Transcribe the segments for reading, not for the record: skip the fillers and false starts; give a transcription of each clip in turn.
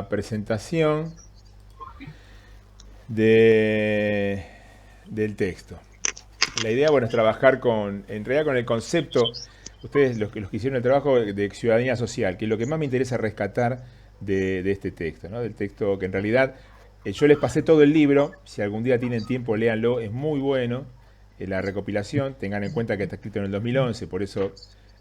la presentación del texto. La idea, bueno, es trabajar en realidad con el concepto, ustedes los que hicieron el trabajo de ciudadanía social, que es lo que más me interesa rescatar de este texto, ¿no? Del texto que en realidad yo les pasé todo el libro, si algún día tienen tiempo, léanlo, es muy bueno. La recopilación, tengan en cuenta que está escrito en el 2011, por eso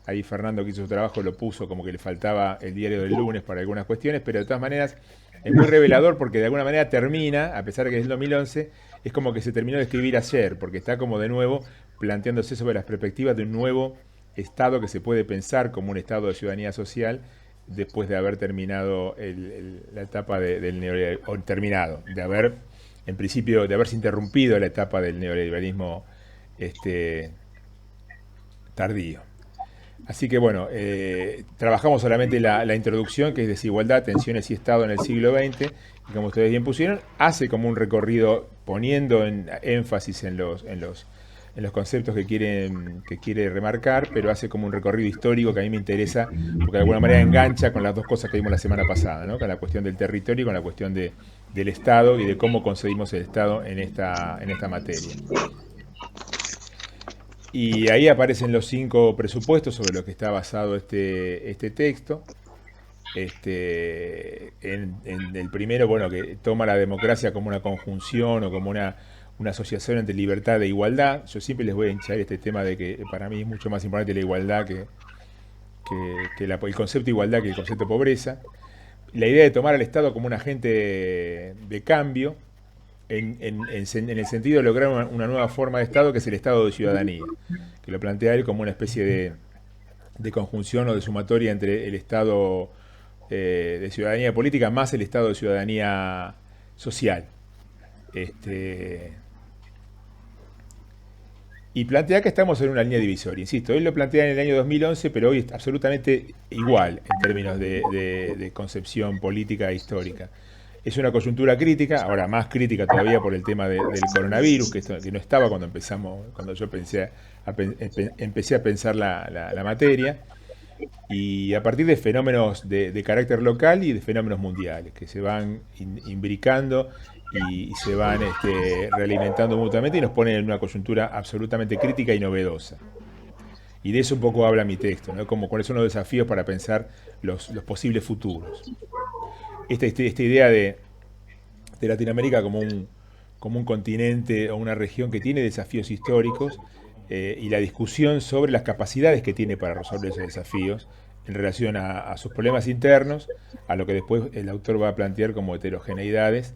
ahí Fernando que hizo su trabajo lo puso como que le faltaba el diario del lunes para algunas cuestiones, pero de todas maneras es muy revelador porque de alguna manera termina, a pesar de que es el 2011, es como que se terminó de escribir ayer, porque está como de nuevo planteándose sobre las perspectivas de un nuevo Estado que se puede pensar como un Estado de ciudadanía social después de haber terminado la etapa del neoliberalismo, o terminado, de haber, en principio, de haberse interrumpido la etapa del neoliberalismo este, tardío. Así que bueno, trabajamos solamente la introducción, que es desigualdad, tensiones y Estado en el siglo XX, y como ustedes bien pusieron, hace como un recorrido poniendo énfasis en los conceptos que quiere remarcar, pero hace como un recorrido histórico que a mí me interesa, porque de alguna manera engancha con las dos cosas que vimos la semana pasada, ¿no? Con la cuestión del territorio y con la cuestión del Estado y de cómo concebimos el Estado en esta materia. Y ahí aparecen los 5 presupuestos sobre los que está basado este texto. En el primero, bueno, que toma la democracia como una conjunción o como una asociación entre libertad e igualdad. Yo siempre les voy a hinchar este tema de que para mí es mucho más importante la igualdad el concepto de igualdad que el concepto de pobreza. La idea de tomar al Estado como un agente de cambio, en el sentido de lograr una nueva forma de Estado que es el Estado de ciudadanía, que lo plantea él como una especie de conjunción o de sumatoria entre el Estado de ciudadanía política más el Estado de ciudadanía social. Este, y plantea que estamos en una línea divisoria. Insisto, él lo plantea en el año 2011, pero hoy es absolutamente igual en términos de concepción política e histórica. Es una coyuntura crítica, ahora más crítica todavía por el tema del coronavirus, que no estaba cuando empezamos, cuando yo empecé a pensar la materia, y a partir de fenómenos de carácter local y de fenómenos mundiales, que se van imbricando y se van realimentando mutuamente y nos ponen en una coyuntura absolutamente crítica y novedosa. Y de eso un poco habla mi texto, ¿no? Como cuáles son los desafíos para pensar los posibles futuros. Esta idea de Latinoamérica como un continente o una región que tiene desafíos históricos, y la discusión sobre las capacidades que tiene para resolver esos desafíos en relación a sus problemas internos, a lo que después el autor va a plantear como heterogeneidades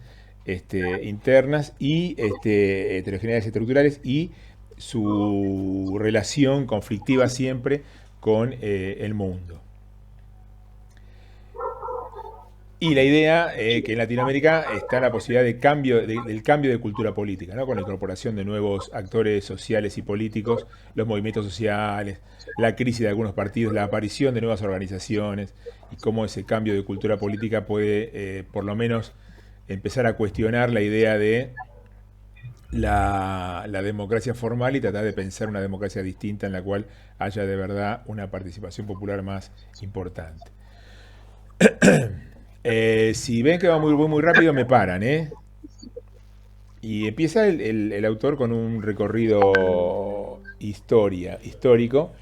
internas y heterogeneidades estructurales y su relación conflictiva siempre con el mundo. Y la idea que en Latinoamérica está la posibilidad del cambio de cultura política, ¿no? Con la incorporación de nuevos actores sociales y políticos, los movimientos sociales, la crisis de algunos partidos, la aparición de nuevas organizaciones y cómo ese cambio de cultura política puede, por lo menos, empezar a cuestionar la idea de la democracia formal y tratar de pensar una democracia distinta en la cual haya de verdad una participación popular más importante. Si ven que va muy rápido, me paran, ¿eh? Y empieza el autor con un recorrido histórico.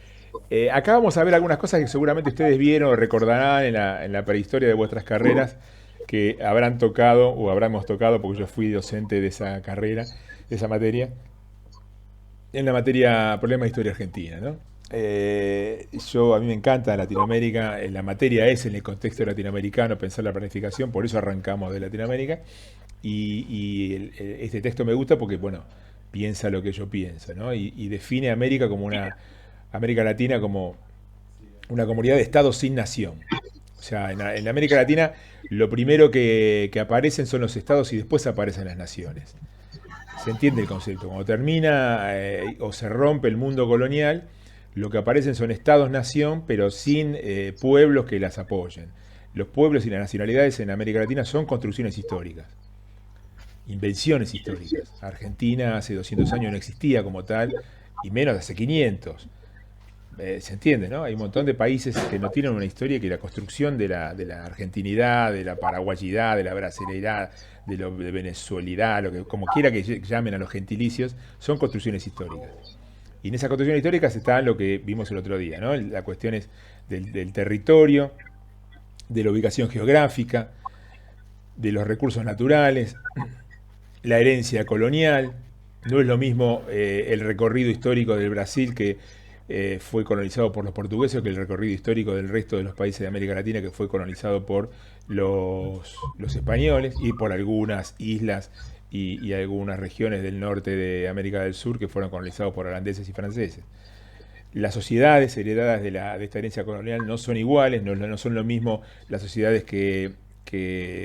Acá vamos a ver algunas cosas que seguramente ustedes vieron o recordarán en la prehistoria de vuestras carreras, que habrán tocado o habremos tocado, porque yo fui docente de esa carrera, de esa materia, en la materia Problema de Historia Argentina, ¿no? A mí me encanta Latinoamérica, la materia es en el contexto latinoamericano, pensar la planificación, por eso arrancamos de Latinoamérica, este texto me gusta porque, bueno, piensa lo que yo pienso, ¿no? Y define a América Latina como una comunidad de estados sin nación. O sea, en América Latina lo primero que aparecen son los estados y después aparecen las naciones. Se entiende el concepto. Cuando termina o se rompe el mundo colonial, lo que aparecen son estados-nación, pero sin pueblos que las apoyen. Los pueblos y las nacionalidades en América Latina son construcciones históricas, invenciones históricas. Argentina hace 200 años no existía como tal, y menos hace 500. se entiende, ¿no? Hay un montón de países que no tienen una historia, que la construcción de la argentinidad, de la paraguayidad, de la brasileidad, de venezuelidad, como quiera que llamen a los gentilicios, son construcciones históricas. Y en esas construcciones históricas está lo que vimos el otro día, ¿no? La cuestión es del territorio, de la ubicación geográfica, de los recursos naturales, la herencia colonial. No es lo mismo el recorrido histórico del Brasil, que fue colonizado por los portugueses, que el recorrido histórico del resto de los países de América Latina, que fue colonizado por los españoles y por algunas islas y algunas regiones del norte de América del Sur que fueron colonizados por holandeses y franceses. Las sociedades heredadas de esta herencia colonial no son iguales, no son lo mismo las sociedades que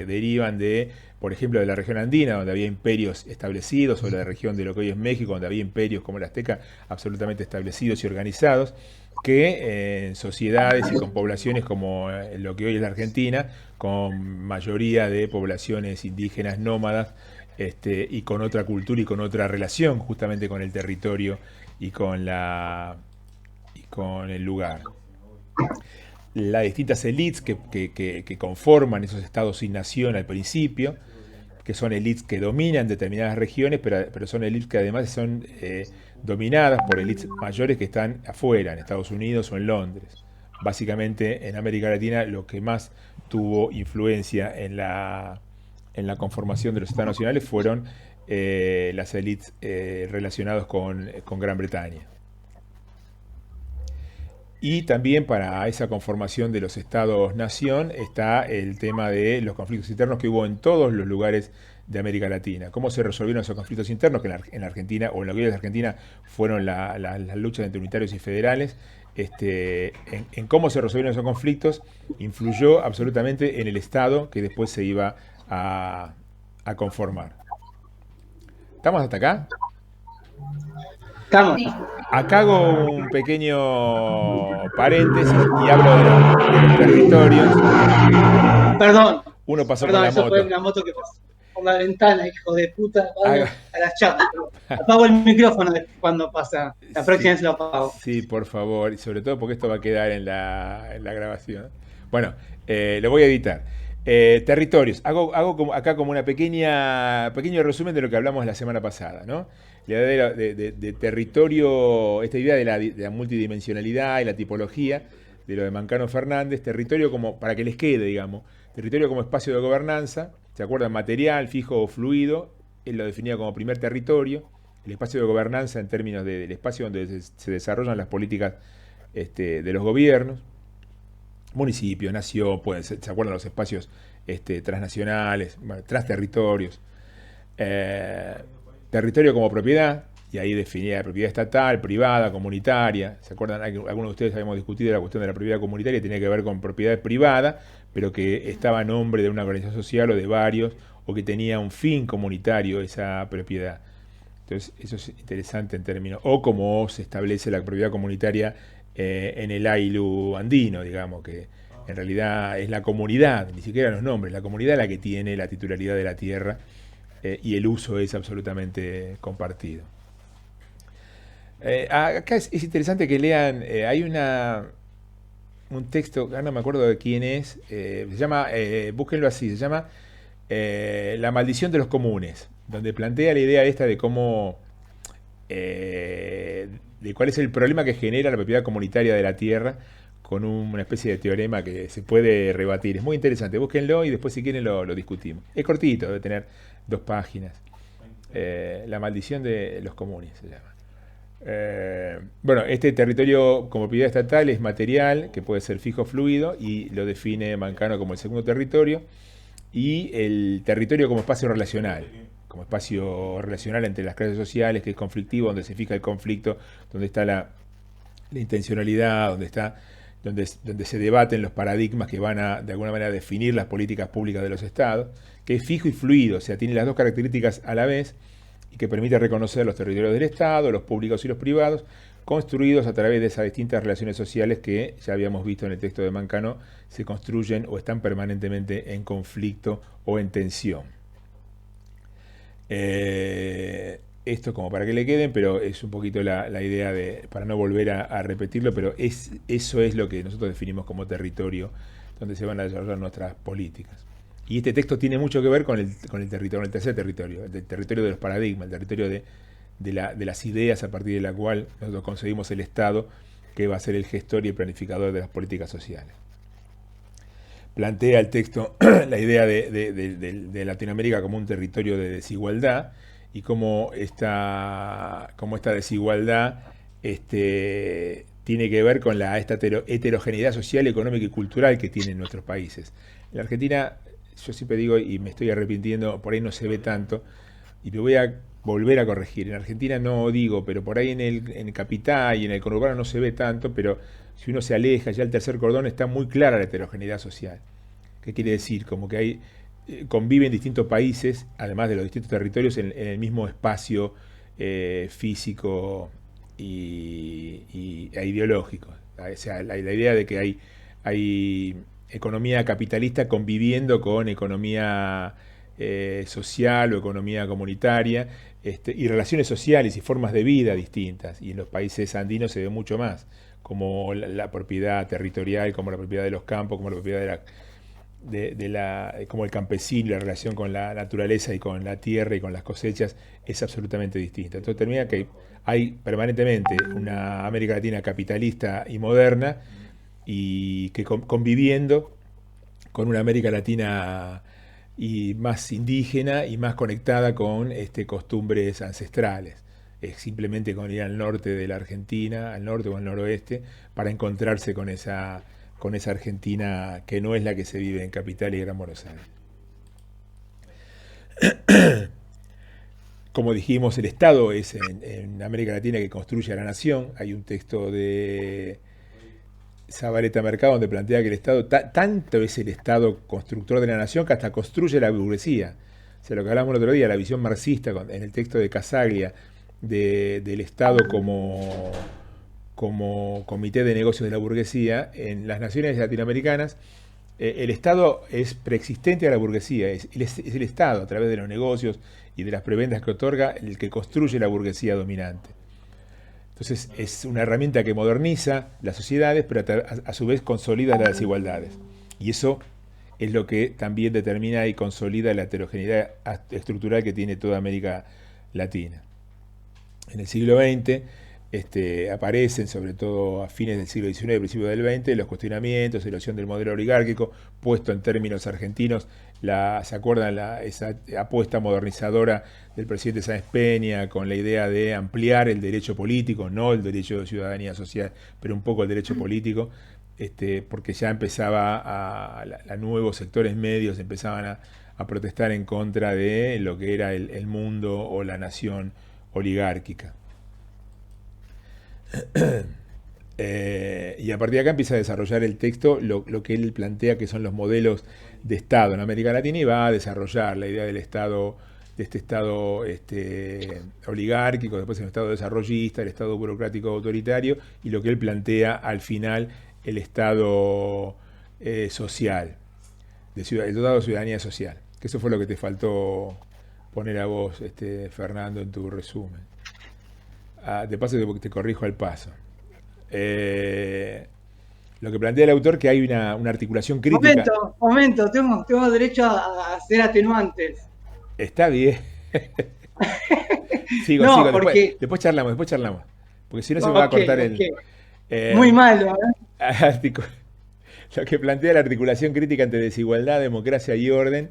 derivan de, por ejemplo, de la región andina, donde había imperios establecidos, o la región de lo que hoy es México, donde había imperios como el azteca absolutamente establecidos y organizados, que en sociedades y con poblaciones como lo que hoy es la Argentina, con mayoría de poblaciones indígenas nómadas, y con otra cultura y con otra relación justamente con el territorio y con el lugar. Las distintas élites que conforman esos estados sin nación al principio, que son élites que dominan determinadas regiones, pero son élites que además son dominadas por élites mayores que están afuera, en Estados Unidos o en Londres. Básicamente en América Latina lo que más tuvo influencia en la conformación de los estados nacionales fueron las élites relacionadas con Gran Bretaña. Y también para esa conformación de los estados-nación está el tema de los conflictos internos que hubo en todos los lugares de América Latina. ¿Cómo se resolvieron esos conflictos internos? Que en la Argentina, o en lo que hoy es Argentina, fueron las luchas entre unitarios y federales. En cómo se resolvieron esos conflictos influyó absolutamente en el Estado que después se iba a conformar. ¿Estamos hasta acá? Estamos. Acá hago un pequeño paréntesis y hablo de los territorios. Perdón, Uno pasó con perdón, la eso fue moto. una moto que pasó por la ventana, hijo de puta, Haga- a las charlas. Apago el micrófono cuando pasa. La próxima Sí, vez lo apago. sí, por favor. Y sobre todo porque esto va a quedar en la grabación. Bueno, lo voy a editar. Territorios. Hago acá como una pequeño resumen de lo que hablamos la semana pasada, ¿no? La idea de territorio, esta idea de la multidimensionalidad y la tipología, de lo de Mancano Fernández, territorio como, para que les quede, digamos, territorio como espacio de gobernanza, ¿se acuerdan? Material, fijo o fluido, él lo definía como primer territorio, el espacio de gobernanza en términos del espacio donde se desarrollan las políticas de los gobiernos, municipio, nación, se acuerdan los espacios transnacionales, bueno, transterritorios, eh, territorio como propiedad, y ahí definía propiedad estatal, privada, comunitaria. ¿Se acuerdan? Algunos de ustedes habíamos discutido la cuestión de la propiedad comunitaria, tenía que ver con propiedad privada, pero que estaba a nombre de una organización social o de varios, o que tenía un fin comunitario esa propiedad. Entonces, eso es interesante en términos, o como se establece la propiedad comunitaria en el AILU andino, digamos, que en realidad es la comunidad, ni siquiera los nombres, la comunidad la que tiene la titularidad de la tierra y el uso es absolutamente compartido. Acá es interesante que lean, hay un texto, ahora no me acuerdo de quién es, se llama, búsquenlo así, se llama La maldición de los comunes, donde plantea la idea esta de cómo, de cuál es el problema que genera la propiedad comunitaria de la tierra, con una especie de teorema que se puede rebatir. Es muy interesante, búsquenlo y después si quieren lo discutimos. Es cortito, debe tener 2 páginas. La maldición de los comunes se llama. Bueno, este territorio como propiedad estatal es material, que puede ser fijo o fluido, y lo define Mancano como el segundo territorio, y el territorio como espacio relacional, entre las clases sociales, que es conflictivo, donde se fija el conflicto, donde está la intencionalidad, donde se debaten los paradigmas que van a, de alguna manera, definir las políticas públicas de los estados, que es fijo y fluido, o sea, tiene las dos características a la vez, y que permite reconocer los territorios del Estado, los públicos y los privados, construidos a través de esas distintas relaciones sociales que ya habíamos visto en el texto de Mancano, se construyen o están permanentemente en conflicto o en tensión. esto como para que le queden, pero es un poquito la idea para no volver a repetirlo, pero eso es lo que nosotros definimos como territorio donde se van a desarrollar nuestras políticas. Y este texto tiene mucho que ver con el territorio, con el tercer territorio, el territorio de los paradigmas, el territorio de las ideas a partir de la cual nosotros concebimos el Estado, que va a ser el gestor y el planificador de las políticas sociales. Plantea el texto la idea de Latinoamérica como un territorio de desigualdad y cómo esta desigualdad tiene que ver con esta heterogeneidad social, económica y cultural que tienen nuestros países. En la Argentina, yo siempre digo, y me estoy arrepintiendo, por ahí no se ve tanto, y me voy a volver a corregir. En Argentina no digo, pero por ahí en el capital y en el conurbano no se ve tanto, pero si uno se aleja, ya el tercer cordón está muy clara la heterogeneidad social. ¿Qué quiere decir? Como que conviven distintos países, además de los distintos territorios, en el mismo espacio físico e ideológico. O sea, la idea de que hay economía capitalista conviviendo con economía social o economía comunitaria, y relaciones sociales y formas de vida distintas. Y en los países andinos se ve mucho más, como la propiedad territorial, como la propiedad de los campos, como la propiedad como el campesino, la relación con la naturaleza y con la tierra y con las cosechas es absolutamente distinta. Entonces termina que hay permanentemente una América Latina capitalista y moderna, y que conviviendo con una América Latina y más indígena y más conectada con costumbres ancestrales. Es simplemente con ir al norte de la Argentina, al norte o al noroeste, para encontrarse con esa Argentina que no es la que se vive en Capital y Gran Buenos Aires. Como dijimos, el Estado es en América Latina que construye a la nación. Hay un texto de Zabaleta Mercado donde plantea que el Estado, tanto es el Estado constructor de la nación, que hasta construye la burguesía. O sea, lo que hablamos el otro día, la visión marxista en el texto de Casaglia del Estado como comité de negocios de la burguesía. En las naciones latinoamericanas, el Estado es preexistente a la burguesía, es el Estado, a través de los negocios y de las prebendas que otorga, el que construye la burguesía dominante. Entonces es una herramienta que moderniza las sociedades, pero a su vez consolida las desigualdades. Y eso es lo que también determina y consolida la heterogeneidad estructural que tiene toda América Latina. En el siglo XX aparecen, sobre todo a fines del siglo XIX, principios del XX, los cuestionamientos, erosión del modelo oligárquico, puesto en términos argentinos, ¿se acuerdan esa apuesta modernizadora del presidente Sáenz Peña con la idea de ampliar el derecho político, no el derecho de ciudadanía social, pero un poco el derecho político, porque ya empezaba nuevos sectores medios empezaban a protestar en contra de lo que era el mundo o la nación oligárquica. Y a partir de acá empieza a desarrollar el texto lo que él plantea que son los modelos de Estado en América Latina, y va a desarrollar la idea del Estado, de este Estado oligárquico, después el Estado desarrollista, el Estado burocrático autoritario, y lo que él plantea al final, el Estado social, el Estado de ciudadanía social. Que eso fue lo que te faltó poner a vos, Fernando, en tu resumen. De paso te corrijo al paso. Lo que plantea el autor, que hay una articulación crítica. Momento, tengo derecho a hacer atenuantes. Está bien. sigo. Porque... Después charlamos. Porque si no se me va a cortar muy malo. Lo que plantea la articulación crítica entre desigualdad, democracia y orden,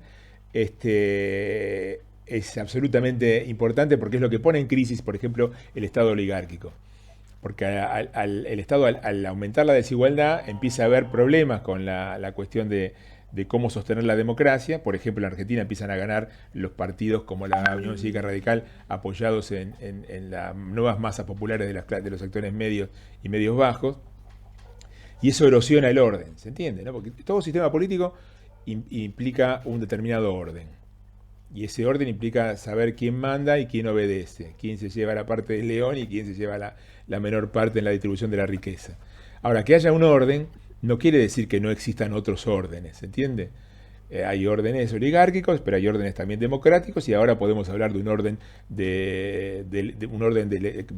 es absolutamente importante, porque es lo que pone en crisis, por ejemplo, el Estado oligárquico. Porque el Estado, al aumentar la desigualdad, empieza a haber problemas con la cuestión de cómo sostener la democracia. Por ejemplo, en Argentina empiezan a ganar los partidos como la Unión Cívica Radical, apoyados en las nuevas masas populares de los sectores medios y medios bajos. Y eso erosiona el orden, ¿se entiende? ¿No? Porque todo sistema político implica un determinado orden. Y ese orden implica saber quién manda y quién obedece, quién se lleva la parte del león y quién se lleva la menor parte en la distribución de la riqueza. Ahora, que haya un orden no quiere decir que no existan otros órdenes, ¿se entiende? Hay órdenes oligárquicos, pero hay órdenes también democráticos, y ahora podemos hablar de un orden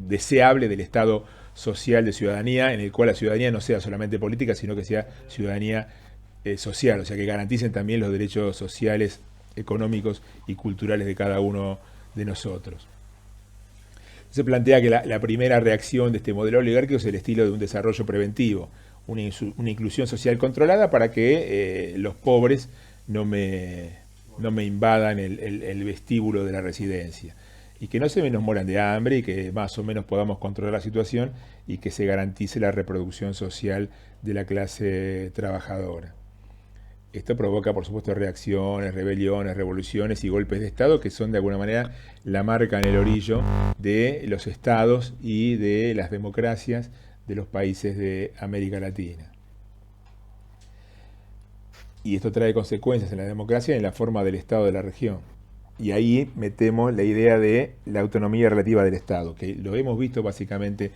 deseable del Estado social de ciudadanía, en el cual la ciudadanía no sea solamente política, sino que sea ciudadanía social, o sea, que garanticen también los derechos sociales, económicos y culturales de cada uno de nosotros. Se plantea que la primera reacción de este modelo oligárquico es el estilo de un desarrollo preventivo, una inclusión social controlada para que los pobres no me invadan el vestíbulo de la residencia, y que no se nos mueran de hambre, y que más o menos podamos controlar la situación, y que se garantice la reproducción social de la clase trabajadora. Esto provoca, por supuesto, reacciones, rebeliones, revoluciones y golpes de Estado, que son de alguna manera la marca en el orillo de los estados y de las democracias de los países de América Latina. Y esto trae consecuencias en la democracia y en la forma del Estado de la región. Y ahí metemos la idea de la autonomía relativa del Estado, que lo hemos visto básicamente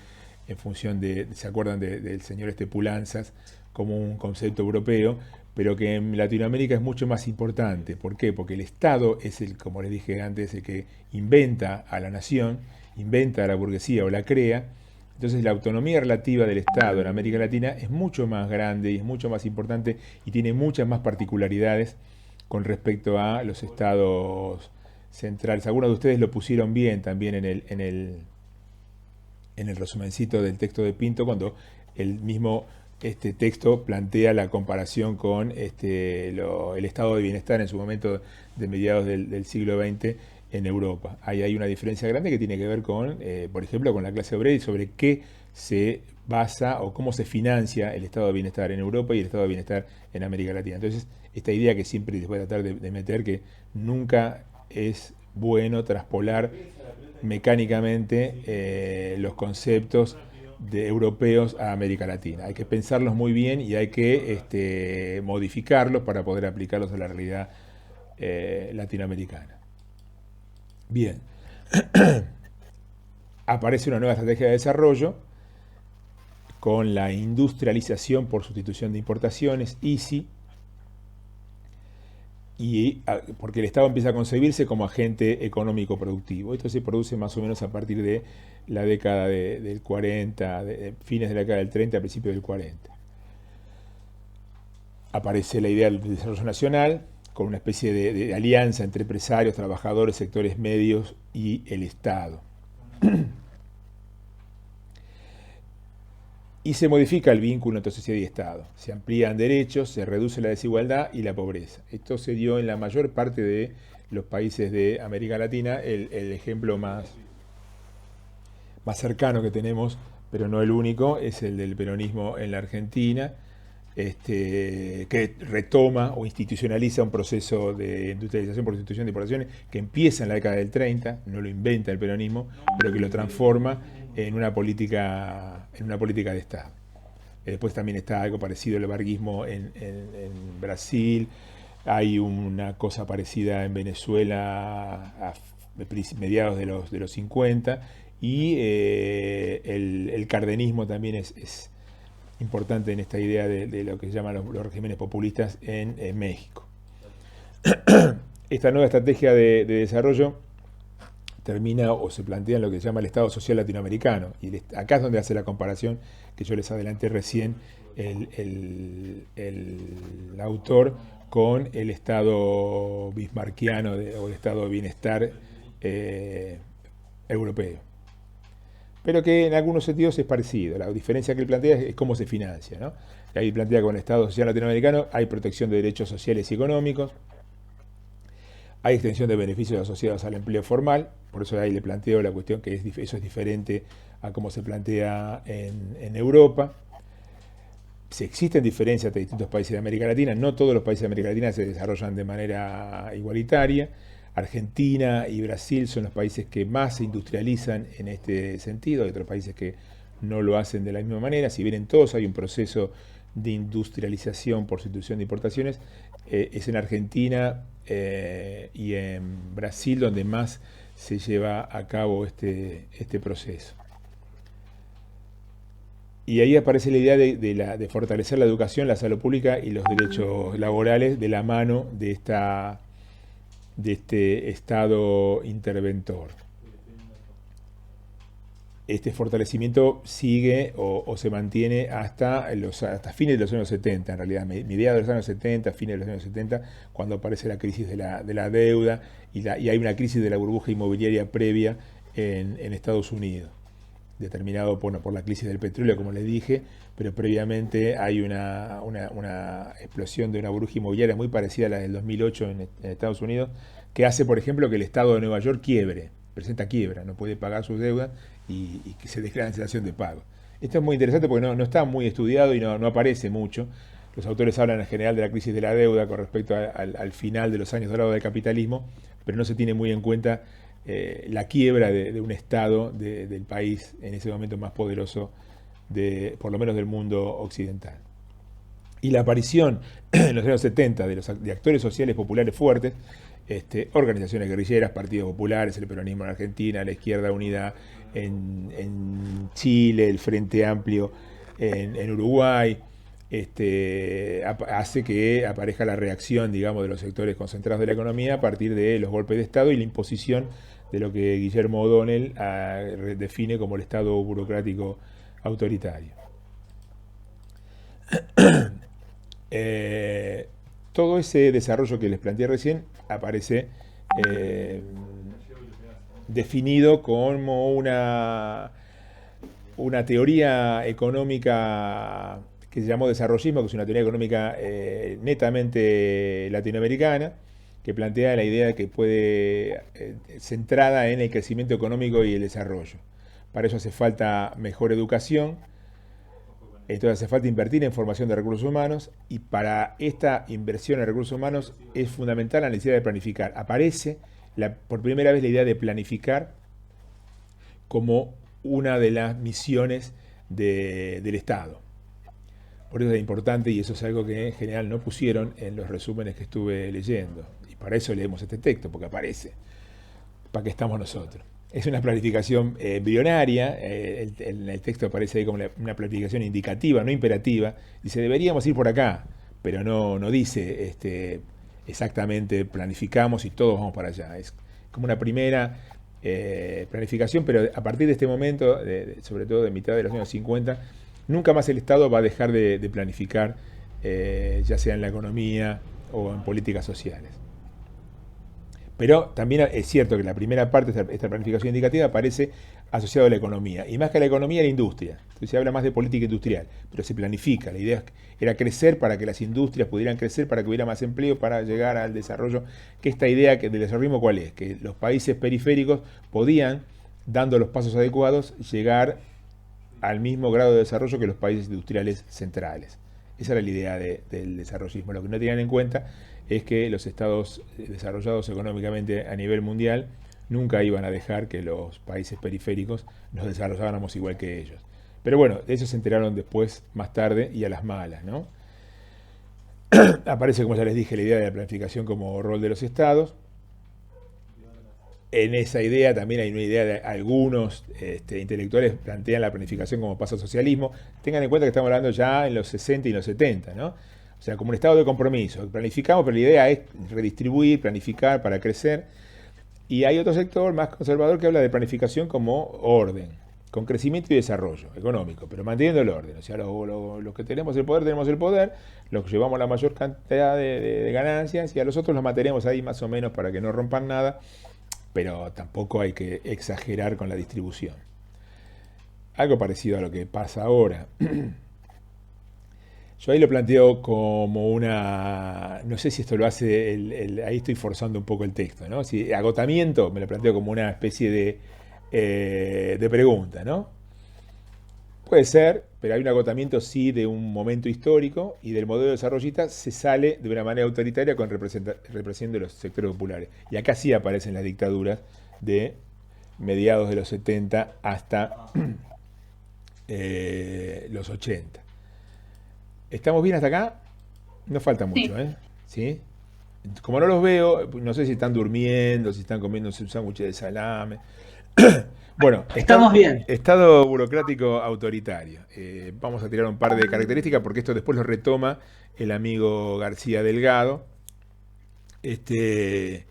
en función de, ¿se acuerdan del señor Pulanzas, como un concepto europeo, pero que en Latinoamérica es mucho más importante? ¿Por qué? Porque el Estado es el, como les dije antes, el que inventa a la nación, inventa a la burguesía o la crea. Entonces la autonomía relativa del Estado en América Latina es mucho más grande y es mucho más importante, y tiene muchas más particularidades con respecto a los estados centrales. Algunos de ustedes lo pusieron bien también en el resumencito del texto de Pinto, cuando el mismo texto plantea la comparación con el estado de bienestar en su momento de mediados del siglo XX en Europa. Ahí hay una diferencia grande que tiene que ver con, por ejemplo, con la clase obrera, y sobre qué se basa o cómo se financia el estado de bienestar en Europa y el estado de bienestar en América Latina. Entonces, esta idea que siempre les voy a tratar de meter, que nunca es bueno traspolar mecánicamente los conceptos europeos a América Latina. Hay que pensarlos muy bien y hay que modificarlos para poder aplicarlos a la realidad latinoamericana. Bien, aparece una nueva estrategia de desarrollo con la industrialización por sustitución de importaciones, ISI, porque el Estado empieza a concebirse como agente económico productivo. Esto se produce más o menos a partir de la década del 40, fines de la década del 30, a principios del 40. Aparece la idea del desarrollo nacional, con una especie de alianza entre empresarios, trabajadores, sectores medios y el Estado. Y se modifica el vínculo entre sociedad y Estado. Se amplían derechos, se reduce la desigualdad y la pobreza. Esto se dio en la mayor parte de los países de América Latina. El ejemplo más cercano que tenemos, pero no el único, es el del peronismo en la Argentina, que retoma o institucionaliza un proceso de industrialización por sustitución de importaciones que empieza en la década del 30, no lo inventa el peronismo, pero que lo transforma en una política de Estado. Después también está algo parecido el varguismo en Brasil. Hay una cosa parecida en Venezuela a mediados de los 50, y el cardenismo también es importante en esta idea de lo que se llaman los regímenes populistas en México. Esta nueva estrategia de desarrollo termina o se plantea en lo que se llama el Estado Social Latinoamericano. Y acá es donde hace la comparación que yo les adelanté recién el autor con el Estado bismarckiano o el Estado de bienestar europeo. Pero que en algunos sentidos es parecido. La diferencia que él plantea es cómo se financia, ¿no? Ahí plantea que con el Estado Social Latinoamericano hay protección de derechos sociales y económicos, hay extensión de beneficios asociados al empleo formal. Por eso ahí le planteo la cuestión que eso es diferente a cómo se plantea en Europa. Si existen diferencias entre distintos países de América Latina, no todos los países de América Latina se desarrollan de manera igualitaria. Argentina y Brasil son los países que más se industrializan en este sentido. Hay otros países que no lo hacen de la misma manera. Si bien en todos hay un proceso de industrialización por sustitución de importaciones, es en Argentina y en Brasil donde más se lleva a cabo este proceso. Y ahí aparece la idea de fortalecer la educación, la salud pública y los derechos laborales de la mano de este Estado interventor. Este fortalecimiento sigue o se mantiene hasta fines de los años 70, en realidad, mediados de los años 70, fines de los años 70, cuando aparece la crisis de la deuda y hay una crisis de la burbuja inmobiliaria previa en Estados Unidos, determinado por la crisis del petróleo, como les dije, pero previamente hay una explosión de una burbuja inmobiliaria muy parecida a la del 2008 en Estados Unidos, que hace, por ejemplo, que el Estado de Nueva York presenta quiebra, no puede pagar sus deudas y que se declara en cesación de pago. Esto es muy interesante porque no está muy estudiado y no aparece mucho. Los autores hablan en general de la crisis de la deuda con respecto al final de los años dorados del capitalismo, pero no se tiene muy en cuenta la quiebra de un Estado del país en ese momento más poderoso, por lo menos del mundo occidental. Y la aparición en los años 70 de actores sociales populares fuertes, organizaciones guerrilleras, partidos populares, el peronismo en Argentina, la Izquierda Unida en Chile, el Frente Amplio en Uruguay, hace que aparezca la reacción, digamos, de los sectores concentrados de la economía a partir de los golpes de Estado y la imposición de lo que Guillermo O'Donnell define como el Estado burocrático autoritario. Todo ese desarrollo que les planteé recién aparece definido como una teoría económica que se llamó desarrollismo, que es una teoría económica netamente latinoamericana, que plantea la idea de que centrada en el crecimiento económico y el desarrollo. Para eso hace falta mejor educación, entonces hace falta invertir en formación de recursos humanos, y para esta inversión en recursos humanos es fundamental la necesidad de planificar. Aparece por primera vez la idea de planificar como una de las misiones del Estado. Por eso es importante, y eso es algo que en general no pusieron en los resúmenes que estuve leyendo. Y para eso leemos este texto, porque aparece. ¿Para qué estamos nosotros? Es una planificación embrionaria, en el texto aparece ahí como una planificación indicativa, no imperativa. Dice, deberíamos ir por acá, pero no dice exactamente planificamos y todos vamos para allá. Es como una primera planificación, pero a partir de este momento, sobre todo de mitad de los años 50, nunca más el Estado va a dejar de planificar, ya sea en la economía o en políticas sociales. Pero también es cierto que la primera parte de esta planificación indicativa aparece asociada a la economía, y más que a la economía, a la industria. Entonces se habla más de política industrial, pero se planifica. La idea era crecer para que las industrias pudieran crecer, para que hubiera más empleo, para llegar al desarrollo. Que esta idea del desarrollismo, ¿cuál es? Que los países periféricos podían, dando los pasos adecuados, llegar al mismo grado de desarrollo que los países industriales centrales. Esa era la idea del desarrollismo. Lo que no tenían en cuenta es que los estados desarrollados económicamente a nivel mundial nunca iban a dejar que los países periféricos nos desarrolláramos igual que ellos. Pero bueno, de eso se enteraron después, más tarde, y a las malas, ¿no? Aparece, como ya les dije, la idea de la planificación como rol de los estados. En esa idea también hay una idea de algunos intelectuales plantean la planificación como paso al socialismo. Tengan en cuenta que estamos hablando ya en los 60 y los 70, ¿no? O sea, como un estado de compromiso. Planificamos, pero la idea es redistribuir, planificar para crecer. Y hay otro sector más conservador que habla de planificación como orden, con crecimiento y desarrollo económico, pero manteniendo el orden. O sea, los que tenemos el poder, los que llevamos la mayor cantidad de ganancias, y a los otros los mantenemos ahí más o menos para que no rompan nada, pero tampoco hay que exagerar con la distribución. Algo parecido a lo que pasa ahora. Yo ahí lo planteo como no sé si esto lo hace, ahí estoy forzando un poco el texto, ¿no? Si agotamiento me lo planteo como una especie de pregunta, ¿no? Puede ser, pero hay un agotamiento sí de un momento histórico, y del modelo desarrollista se sale de una manera autoritaria con represión de los sectores populares. Y acá sí aparecen las dictaduras de mediados de los 70 hasta los 80. ¿Estamos bien hasta acá? No falta mucho, ¿eh? ¿Sí? Como no los veo, no sé si están durmiendo, si están comiendo un sándwich de salame. Bueno, Estamos bien. Estado burocrático autoritario. Vamos a tirar un par de características porque esto después lo retoma el amigo García Delgado. Este,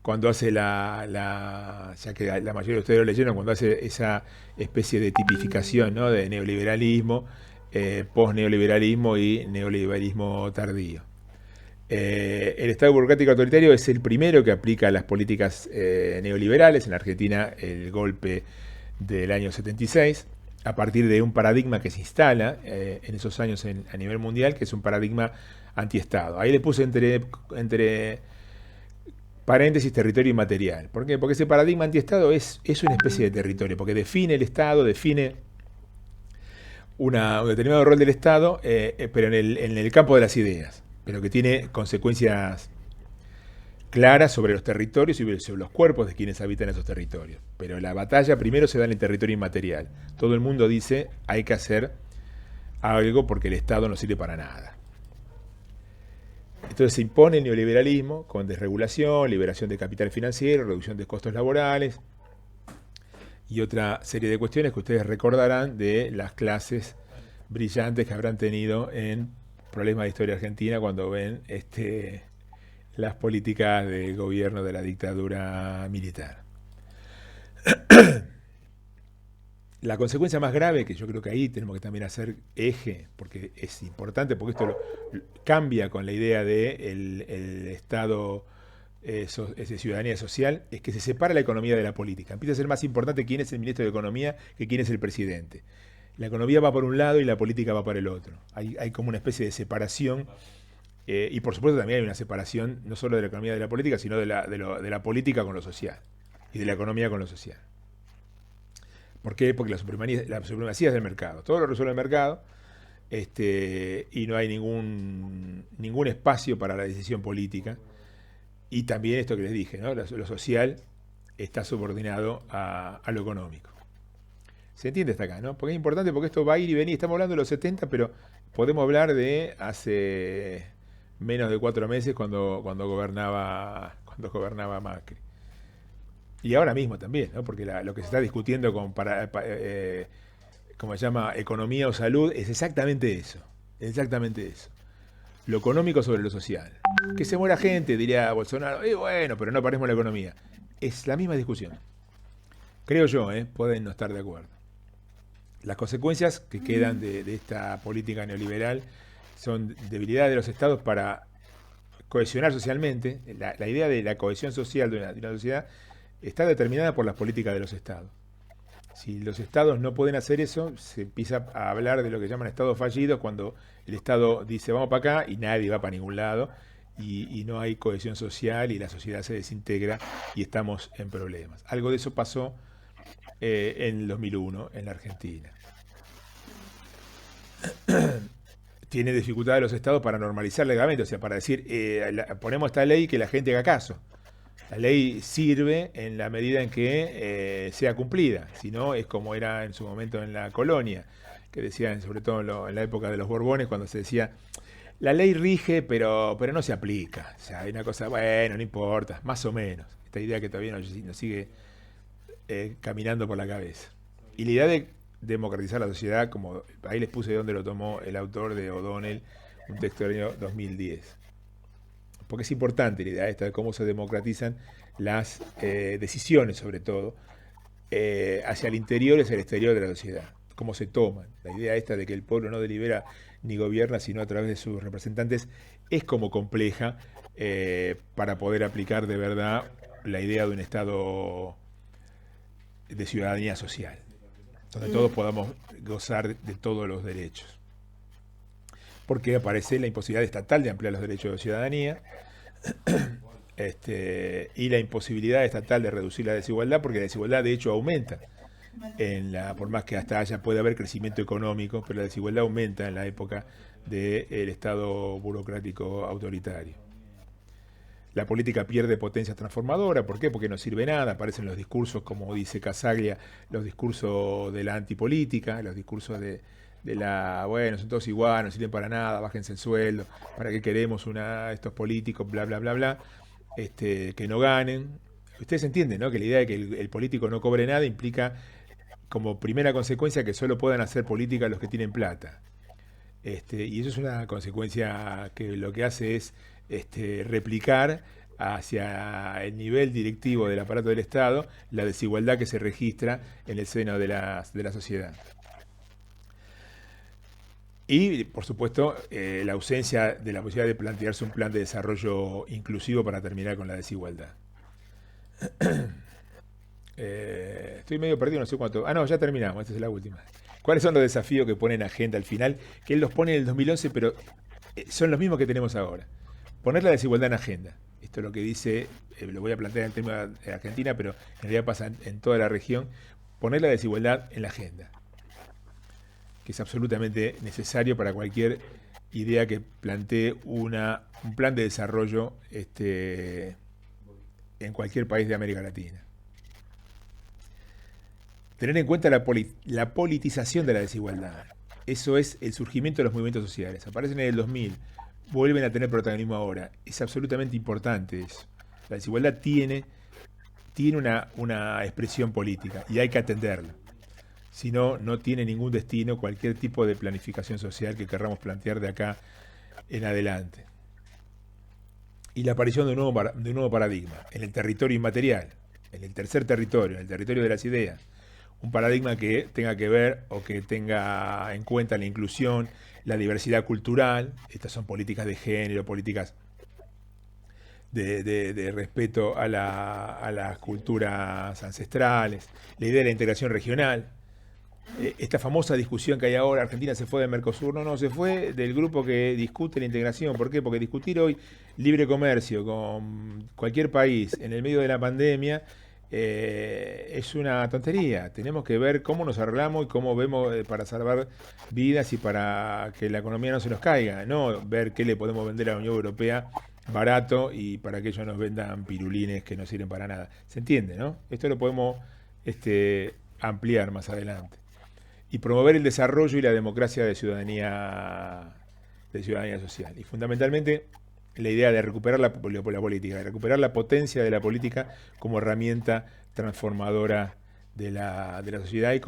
cuando hace ya que la mayoría de ustedes lo leyeron, cuando hace esa especie de tipificación, ¿no?, de neoliberalismo, post-neoliberalismo y neoliberalismo tardío. El Estado burocrático autoritario es el primero que aplica las políticas neoliberales. En Argentina, el golpe del año 76, a partir de un paradigma que se instala en esos años a nivel mundial, que es un paradigma antiestado. Ahí le puse entre paréntesis territorio inmaterial. ¿Por qué? Porque ese paradigma antiestado es una especie de territorio, porque define el Estado, define un determinado rol del Estado, pero en el campo de las ideas, pero que tiene consecuencias claras sobre los territorios y sobre los cuerpos de quienes habitan esos territorios. Pero la batalla primero se da en el territorio inmaterial. Todo el mundo dice hay que hacer algo porque el Estado no sirve para nada. Entonces se impone el neoliberalismo con desregulación, liberación de capital financiero, reducción de costos laborales y otra serie de cuestiones que ustedes recordarán de las clases brillantes que habrán tenido en Problemas de Historia Argentina cuando ven las políticas de gobierno de la dictadura militar. La consecuencia más grave, que yo creo que ahí tenemos que también hacer eje, porque es importante, porque esto cambia con la idea de el Estado de ciudadanía social, es que se separa la economía de la política. Empieza a ser más importante quién es el ministro de Economía que quién es el presidente. La economía va por un lado y la política va por el otro. Hay como una especie de separación, y por supuesto también hay una separación no solo de la economía de la política, sino de la política con lo social y de la economía con lo social. ¿Por qué? Porque la supremacía es del mercado. Todo lo resuelve el mercado, y no hay ningún espacio para la decisión política. Y también esto que les dije, ¿no? Lo social está subordinado a lo económico. ¿Se entiende hasta acá, no? Porque es importante, porque esto va a ir y venir. Estamos hablando de los 70, pero podemos hablar de hace menos de 4 meses cuando gobernaba Macri. Y ahora mismo también, ¿no? Porque lo que se está discutiendo como se llama, economía o salud, es exactamente eso. Exactamente eso. Lo económico sobre lo social. Que se muera gente, diría Bolsonaro. Bueno, pero no paremos la economía. Es la misma discusión. Creo yo, pueden no estar de acuerdo. Las consecuencias que quedan de esta política neoliberal son debilidad de los estados para cohesionar socialmente. La idea de la cohesión social de una sociedad está determinada por las políticas de los estados. Si los estados no pueden hacer eso, se empieza a hablar de lo que llaman estados fallidos, cuando el estado dice vamos para acá y nadie va para ningún lado, y no hay cohesión social y la sociedad se desintegra y estamos en problemas. Algo de eso pasó en el 2001 en la Argentina. Tiene dificultades los estados para normalizar legalmente, o sea, para decir, ponemos esta ley que la gente haga caso. La ley sirve en la medida en que sea cumplida, si no es como era en su momento en la colonia, que decían, sobre todo en la época de los Borbones, cuando se decía, la ley rige, pero no se aplica. O sea, hay una cosa, bueno, no importa, más o menos. Esta idea que todavía nos sigue caminando por la cabeza. Y la idea de democratizar la sociedad, como ahí les puse de dónde lo tomó el autor de O'Donnell, un texto del año 2010. Porque es importante la idea esta de cómo se democratizan las decisiones, sobre todo, hacia el interior y hacia el exterior de la sociedad. Cómo se toman. La idea esta de que el pueblo no delibera ni gobierna, sino a través de sus representantes, es como compleja para poder aplicar de verdad la idea de un Estado de ciudadanía social, donde todos podamos gozar de todos los derechos. Porque aparece la imposibilidad estatal de ampliar los derechos de ciudadanía, y la imposibilidad estatal de reducir la desigualdad, porque la desigualdad de hecho aumenta, por más que hasta allá puede haber crecimiento económico, pero la desigualdad aumenta en la época del Estado burocrático autoritario. La política pierde potencia transformadora. ¿Por qué? Porque no sirve nada. Aparecen los discursos, como dice Casaglia, los discursos de la antipolítica, los discursos de bueno, son todos iguales, no sirven para nada, bájense el sueldo, ¿para qué queremos estos políticos, bla, bla, bla, bla, que no ganen? Ustedes entienden, ¿no? Que la idea de que el político no cobre nada implica como primera consecuencia que solo puedan hacer política los que tienen plata. Y eso es una consecuencia que lo que hace es replicar hacia el nivel directivo del aparato del Estado la desigualdad que se registra en el seno de la sociedad. Y, por supuesto, la ausencia de la posibilidad de plantearse un plan de desarrollo inclusivo para terminar con la desigualdad. Estoy medio perdido, no sé cuánto. Ah, no, ya terminamos, esta es la última. ¿Cuáles son los desafíos que pone en agenda al final? Que él los pone en el 2011, pero son los mismos que tenemos ahora. Poner la desigualdad en agenda. Esto es lo que dice, lo voy a plantear en el tema de Argentina, pero en realidad pasa en toda la región. Poner la desigualdad en la agenda, que es absolutamente necesario para cualquier idea que plantee un plan de desarrollo en cualquier país de América Latina. Tener en cuenta la politización de la desigualdad. Eso es el surgimiento de los movimientos sociales. Aparecen en el 2000, vuelven a tener protagonismo ahora. Es absolutamente importante eso. La desigualdad tiene una expresión política y hay que atenderla. Si no, no tiene ningún destino cualquier tipo de planificación social que querramos plantear de acá en adelante. Y la aparición de un nuevo paradigma en el territorio inmaterial, en el tercer territorio, en el territorio de las ideas. Un paradigma que tenga que ver o que tenga en cuenta la inclusión, la diversidad cultural. Estas son políticas de género, políticas de respeto a las culturas ancestrales, la idea de la integración regional. Esta famosa discusión que hay ahora, Argentina se fue del Mercosur, no, se fue del grupo que discute la integración. ¿Por qué? Porque discutir hoy libre comercio con cualquier país en el medio de la pandemia es una tontería. Tenemos que ver cómo nos arreglamos y cómo vemos para salvar vidas y para que la economía no se nos caiga, no ver qué le podemos vender a la Unión Europea barato y para que ellos nos vendan pirulines que no sirven para nada. ¿Se entiende, no? Esto lo podemos ampliar más adelante. Y promover el desarrollo y la democracia de ciudadanía social. Y fundamentalmente la idea de recuperar la política, de recuperar la potencia de la política como herramienta transformadora de la sociedad y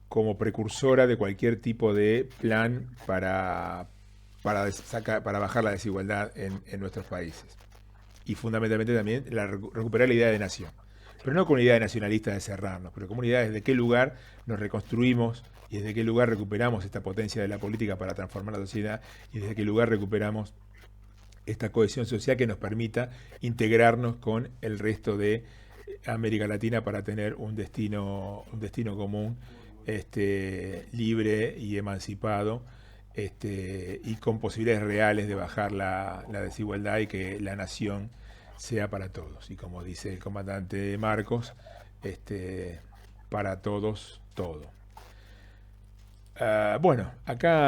como precursora de cualquier tipo de plan para bajar la desigualdad en nuestros países. Y fundamentalmente también recuperar la idea de nación. Pero no con una idea nacionalista de cerrarnos, pero como una idea desde qué lugar nos reconstruimos y desde qué lugar recuperamos esta potencia de la política para transformar la sociedad y desde qué lugar recuperamos esta cohesión social que nos permita integrarnos con el resto de América Latina para tener un destino común, libre y emancipado, y con posibilidades reales de bajar la desigualdad y que la nación sea para todos. Y como dice el comandante Marcos, para todos, todo. Bueno, acá